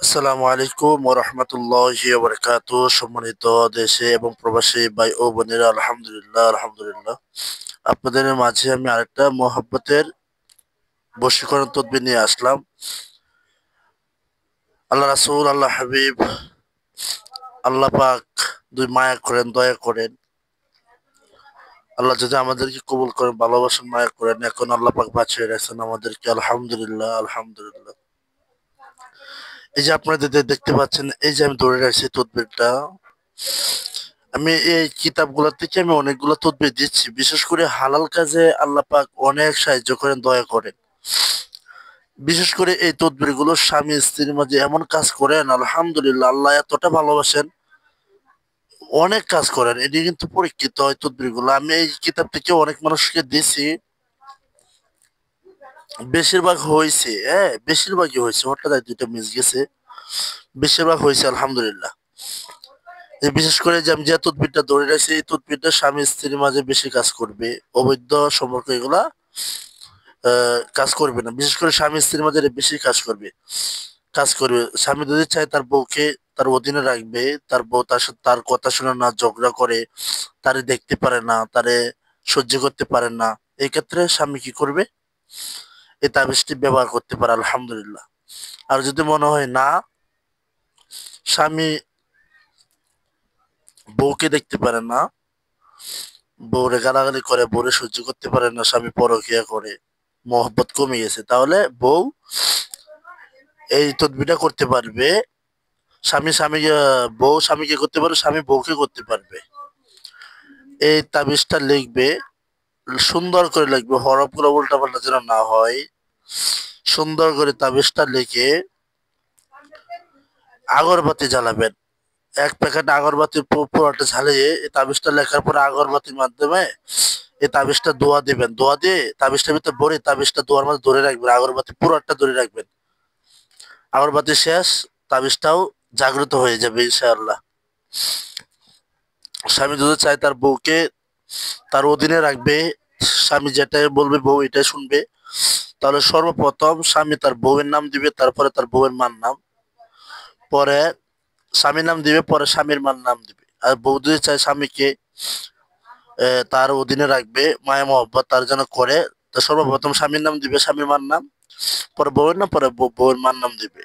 আসসালামু আলাইকুম ওয়া রাহমাতুল্লাহি ওয়া বারাকাতুহু। সম্মানিত দেশে এবং প্রবাসী ভাই ও বোনেরা, আলহামদুলিল্লাহ আপনাদের মাঝে আমি আরেকটা মহব্বতের বশীকরণ তদবির নিয়ে আসলাম। আল্লাহ রাসূল, আল্লাহ হাবিব, আল্লাহ পাক দুই মায়া করেন, দয়া করেন। আল্লাহ যদি আমাদেরকে কবুল করেন, ভালোবাসেন, মায়া করেন। এখন আল্লাহ পাক বাঁচিয়ে রাখছেন আমাদেরকে, আলহামদুলিল্লাহ। এই যে আপনারা দেখতে পাচ্ছেন, এই যে আমি ধরে রাখছি তদবিরটা, আমি এই কিতাবগুলো থেকে আমি অনেকগুলো তদবির দিচ্ছি। বিশেষ করে হালাল কাজে আল্লাহ পাক অনেক সাহায্য করেন, দয়া করেন। বিশেষ করে এই তদবির গুলো স্বামী স্ত্রীর মাঝে এমন কাজ করেন, আলহামদুলিল্লাহ, আল্লাহ এতটা ভালোবাসেন, অনেক কাজ করেন। এটি কিন্তু পরীক্ষিত হয় তদবির গুলো। আমি এই কিতাব থেকে অনেক মানুষকে দিছি, বেশিরভাগ হয়েছে, হ্যাঁ বেশিরভাগই হয়েছে, হঠাৎ দুইটা মিস গেছে, বেশিরভাগ হয়েছে আলহামদুলিল্লাহ। এই বিশেষ করে যে আমি যে তদবিরটা ধরে রাখছি, এই তদবিরটা স্বামী স্ত্রীর মাঝে বেশি কাজ করবে। অবৈধ সম্পর্ক এগুলা কাজ করবে না। বিশেষ করে স্বামী স্ত্রীর মাঝে এটা বেশি কাজ করবে। স্বামী যদি চায় তার বউকে তার অধীনে রাখবে, তার বউ তার সাথে তার কথা শুনে না, ঝগড়া করে, তারে দেখতে পারে না, তারে সহ্য করতে পারে না, এই ক্ষেত্রে স্বামী কি করবে? এই তাবিজটি ব্যবহার করতে পারে আলহামদুলিল্লাহ। আর যদি মনে হয় না, স্বামী বউকে দেখতে পারে না, বউরে গালাগালি করে, বউরে সহ্য করতে পারে না, স্বামী পরকিয়া করে, মহব্বত কমে গেছে, তাহলে বউ এই তদবিরটা করতে পারবে। বউ স্বামীকে করতে পারবে, স্বামী বউকে করতে পারবে। এই তাবিজটা লিখবে, সুন্দর করে লিখবে, হরফগুলো উল্টাপাল্টা যেন না হয়। সুন্দর করে তাবিজটা লিখে আগরবাতি জ্বালাবেন। এক প্যাকেট আগরবাতি পুরোটা জ্বালিয়ে এই তাবিজটা লেখার পরে আগরবাতির মাধ্যমে এই তাবিজটা দোয়া দিবেন। দোয়া দিয়ে তাবিজটার ভিতরে ভরে তাবিজটা দোয়ার মধ্যে ধরে রাখবেন, আগরবাতি পুরোটা ধরে রাখবেন। আগরবাতি শেষ, তাবিজটাও জাগ্রত হয়ে যাবে ইনশাআল্লাহ। স্বামী যদি চায় তার বউকে তার অধীনে রাখবে, স্বামী যেটাই বলবে বউ এটাই শুনবে, তাহলে সর্বপ্রথম স্বামী তার বউয়ের নাম দিবে, তারপরে তার বউয়ের মার নাম, পরে স্বামীর নাম দিবে, পরে স্বামীর মার নাম দিবে। আর বউ যদি চায় স্বামীকে তার অধীনে রাখবে, মায়া মহব্বত তার যেন করে, তো সর্বপ্রথম স্বামীর নাম দিবে, স্বামীর মার নাম, পরে বউয়ের নাম, পরে বউয়ের মার নাম দিবে।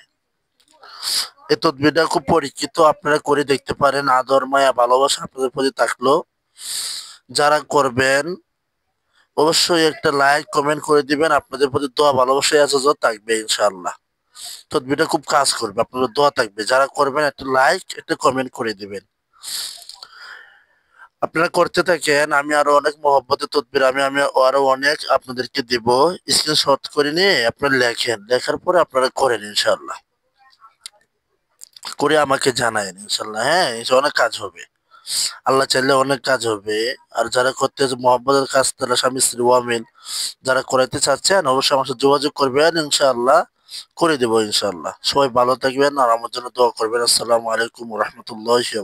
এই তদবিরটা খুব পরীক্ষিত, আপনারা করে দেখতে পারেন। আদর, মায়া, ভালোবাসা আপনাদের প্রতি থাকলো। যারা করবেন অবশ্যই একটা লাইক কমেন্ট করে দিবেন। আপনাদের প্রতি দোয়া, ভালোবাসা, আজাজত থাকবে ইনশাআল্লাহ। তদবিরটা খুব কাজ করবে, আপনাদের দোয়া থাকবে। যারা করবেন একটা লাইক, একটা কমেন্ট করে দিবেন। আপনারা করতে থাকেন, আমি আরো অনেক মহব্বতের তদবির আমি আমি আরো অনেক আপনাদেরকে দিব। স্ক্রিনশট করে নিয়ে আপনারা লেখেন, লেখার পরে আপনারা করেন ইনশাআল্লাহ। করে আমাকে জানায়েন ইনশাআল্লাহ। হ্যাঁ, অনেক কাজ হবে, আল্লাহ চাইলে অনেক কাজ হবে। আর যারা করতে মহব্বতের কাজ, তারা স্বামী স্ত্রী ওয়ামিল যারা করাইতে চাচ্ছেন, অবশ্যই আমার সাথে যোগাযোগ করবেন ইনশাআল্লাহ, করে দেবো ইনশাআল্লাহ। সবাই ভালো থাকবেন আর আমার জন্য দোয়া করবেন। আসসালামু আলাইকুম ওয়া রাহমাতুল্লাহি ওয়া বারাকাতুহু।